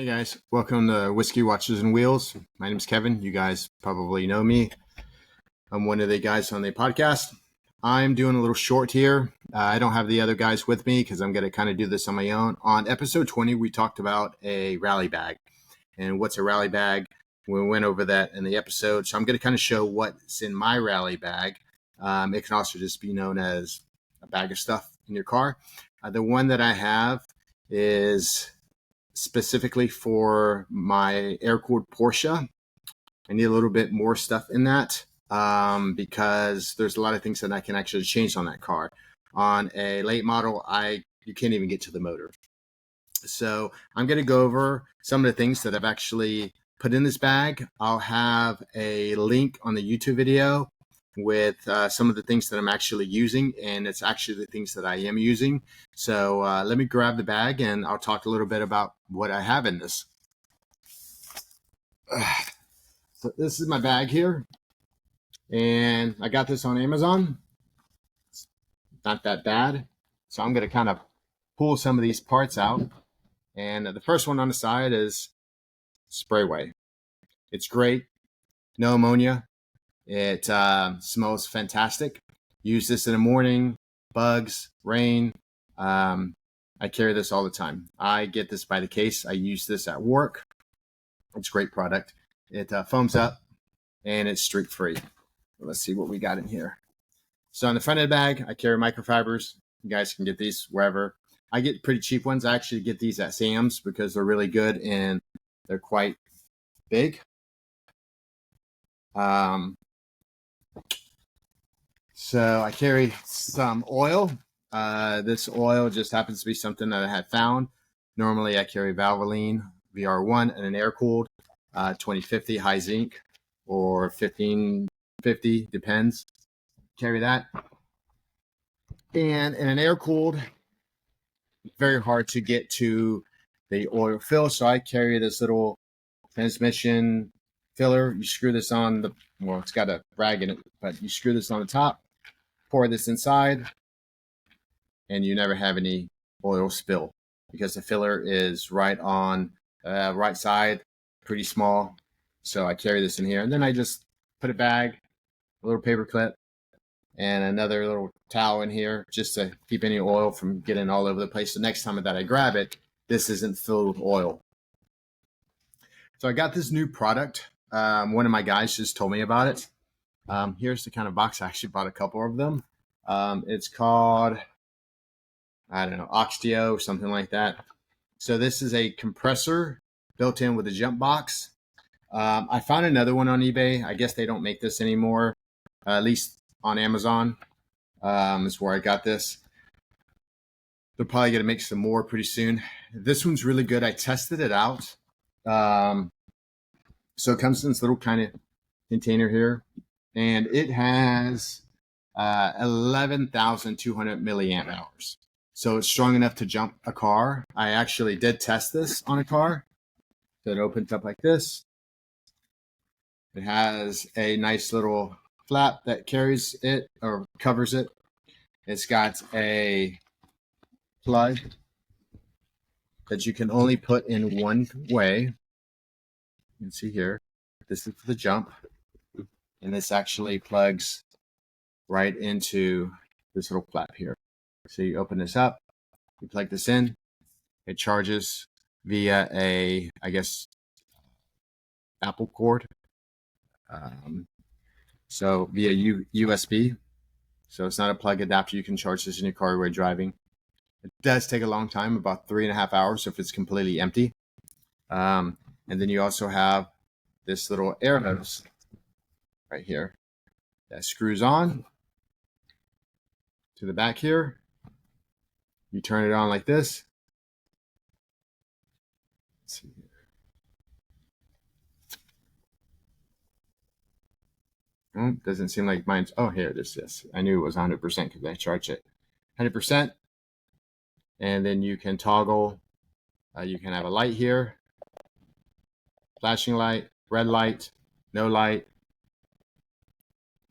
Hey guys, welcome to Whiskey Watches and Wheels. My name is Kevin. You guys probably know me. I'm one of the guys on the podcast. I'm doing a little short here. I don't have the other guys with me because I'm going to kind of do this on my own. On episode 20, we talked about a rally bag and what's a rally bag. We went over that in the episode. So I'm going to kind of show what's in my rally bag. It can also just be known as a bag of stuff in your car. The one that I have is specifically for my air-cooled Porsche. I need a little bit more stuff in that because there's a lot of things that I can actually change on that car. On a late model, you can't even get to the motor. So I'm going to go over some of the things that I've actually put in this bag. I'll have a link on the YouTube video with some of the things that I'm actually using, and it's actually the things that I am using. So let me grab the bag and I'll talk a little bit about what I have in this. So this is my bag here, and I got this on Amazon. It's not that bad. So I'm going to kind of pull some of these parts out. And the first one on the side is Sprayway. It's great. No ammonia. It smells fantastic. Use this in the morning, bugs, rain. I carry this all the time. I get this by the case. I use this at work. It's a great product. It foams up and it's streak free. Let's see what we got in here. So on the front of the bag, I carry microfibers. You guys can get these wherever. I get pretty cheap ones. I actually get these at Sam's because they're really good and they're quite big. So I carry some oil. This oil just happens to be something that I had found. Normally I carry Valvoline VR1 and an air-cooled 2050 high zinc or 1550, depends. Carry that. And in an air-cooled, very hard to get to the oil fill, so I carry this little transmission filler. You screw this on well, it's got a rag in it, but you screw this on the top, pour this inside, and you never have any oil spill because the filler is right on right side, pretty small. So I carry this in here, and then I just put a bag, a little paper clip, and another little towel in here just to keep any oil from getting all over the place. So next time that I grab it, this isn't filled with oil. So I got this new product. One of my guys just told me about it. Here's the kind of box. I actually bought a couple of them. It's called, I don't know, Oxtio or something like that. So this is a compressor built in with a jump box. I found another one on eBay. I guess they don't make this anymore, at least on Amazon is where I got this. They're probably going to make some more pretty soon. This one's really good. I tested it out. So it comes in this little kind of container here, and it has 11,200 milliamp hours. So it's strong enough to jump a car. I actually did test this on a car. So it opens up like this. It has a nice little flap that carries it or covers it. It's got a plug that you can only put in one way. You can see here, this is the jump, and this actually plugs right into this little flap here. So you open this up, you plug this in, it charges via a, I guess, Apple cord. So via USB. So it's not a plug adapter. You can charge this in your car while you're driving. It does take a long time, about 3.5 hours if it's completely empty. And then you also have this little air hose right here that screws on to the back here. You turn it on like this. Let's see here. Doesn't seem like mine's. Oh, here it is. Yes, I knew it was 100% because I charged it 100%. And then you can toggle. You can have a light here, flashing light, red light, no light.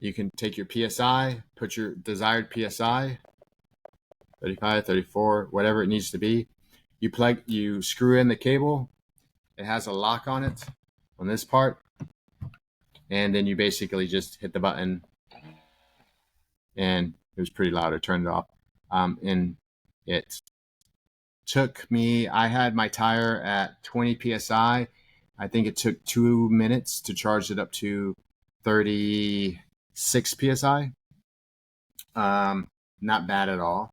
You can take your PSI, put your desired PSI, 35, 34, whatever it needs to be. You screw in the cable, It has a lock on it on this part, and then you basically just hit the button, and it was pretty loud. I turned it off, and it took me, I had my tire at 20 psi. I think it took 2 minutes to charge it up to 36 psi. Not bad at all.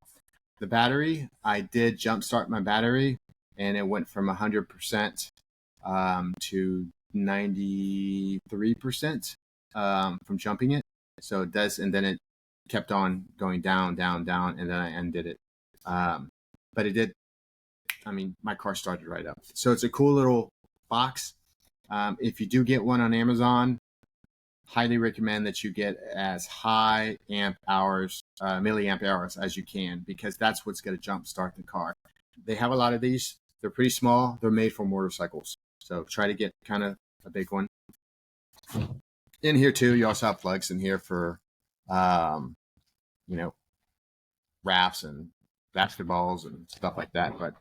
The battery, I did jump start my battery, and it went from 100% to 93% from jumping it. So it does, and then it kept on going down, down, down, and then I undid it. But it did, I mean, my car started right up. So it's a cool little box. If you do get one on Amazon, highly recommend that you get as high amp hours, milliamp hours as you can, because that's what's going to jump start the car. They have a lot of these. They're pretty small. They're made for motorcycles. So try to get kind of a big one. In here too, you also have plugs in here for, you know, rafts and basketballs and stuff like that. But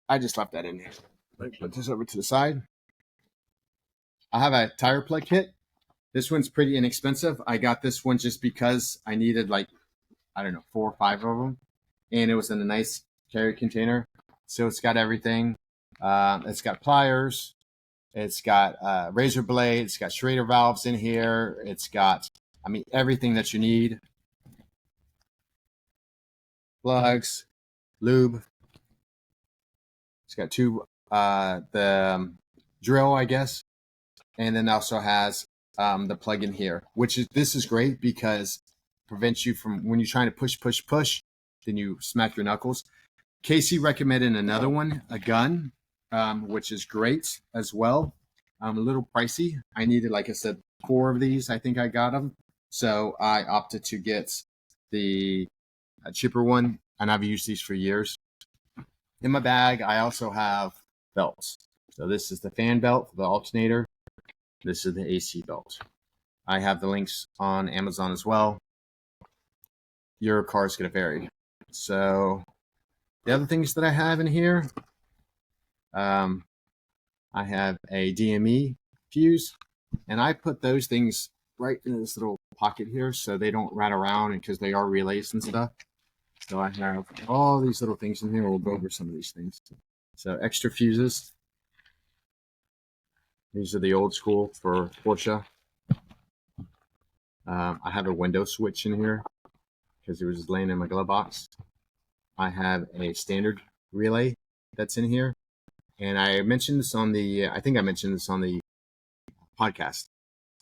I just left that in here. Put this over to the side. I have a tire plug kit. This one's pretty inexpensive. I got this one just because I needed, like, I don't know, 4 or 5 of them. And it was in a nice carry container. So it's got everything. It's got pliers. It's got razor blade. It's got Schrader valves in here. It's got, I mean, everything that you need. Plugs, lube. It's got the drill, I guess. And then also has the plug in here, this is great because it prevents you from, when you're trying to push, then you smack your knuckles. Casey recommended another one, a gun, which is great as well. A little pricey. I needed, like I said, 4 of these. I think I got them. So I opted to get the cheaper one, and I've used these for years. In my bag, I also have belts. So this is the fan belt for the alternator. This is the AC belt. I have the links on Amazon as well. Your car is going to vary. So the other things that I have in here, I have a DME fuse, and I put those things right in this little pocket here so they don't rat around, because they are relays and stuff. So I have all these little things in here. We'll go over some of these things. So extra fuses. These are the old school for Porsche. I have a window switch in here because it was just laying in my glove box. I have a standard relay that's in here. And I mentioned this on the, I think I mentioned this on the podcast.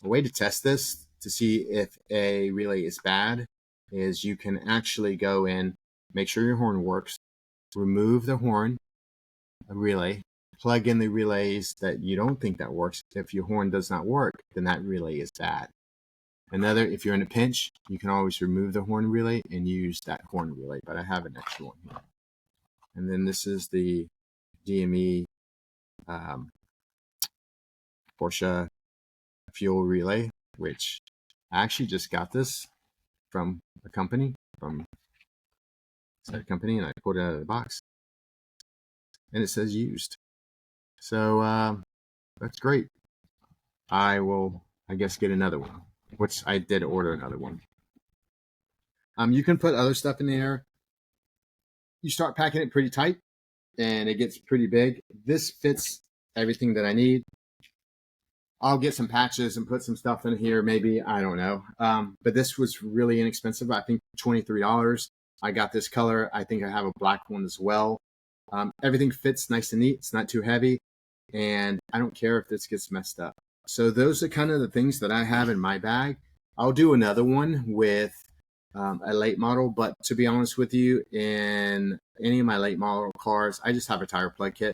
A way to test this to see if a relay is bad is you can actually go in, make sure your horn works, remove the horn, a relay, plug in the relays that you don't think that works. If your horn does not work, then that relay is bad. Another, if you're in a pinch, you can always remove the horn relay and use that horn relay, but I have an extra one here. And then this is the DME Porsche fuel relay, which I actually just got this from a company, and I pulled it out of the box, and it says used. So that's great. I will, I guess, get another one, which I did order another one. You can put other stuff in there. You start packing it pretty tight, and it gets pretty big. This fits everything that I need. I'll get some patches and put some stuff in here, maybe. I don't know. But this was really inexpensive. I think $23. I got this color. I think I have a black one as well. Everything fits nice and neat. It's not too heavy. And I don't care if this gets messed up. So those are kind of the things that I have in my bag. I'll do another one with a late model. But to be honest with you, in any of my late model cars, I just have a tire plug kit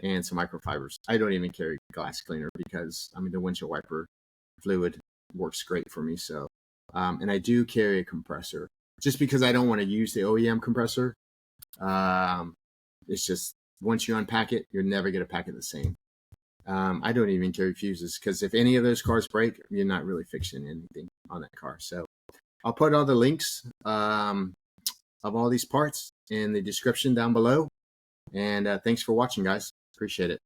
and some microfibers. I don't even carry glass cleaner because, I mean, the windshield wiper fluid works great for me. So, and I do carry a compressor just because I don't want to use the OEM compressor. It's just, once you unpack it, you're never going to pack it the same. I don't even carry fuses because if any of those cars break, you're not really fixing anything on that car. So I'll put all the links of all these parts in the description down below. And thanks for watching, guys. Appreciate it.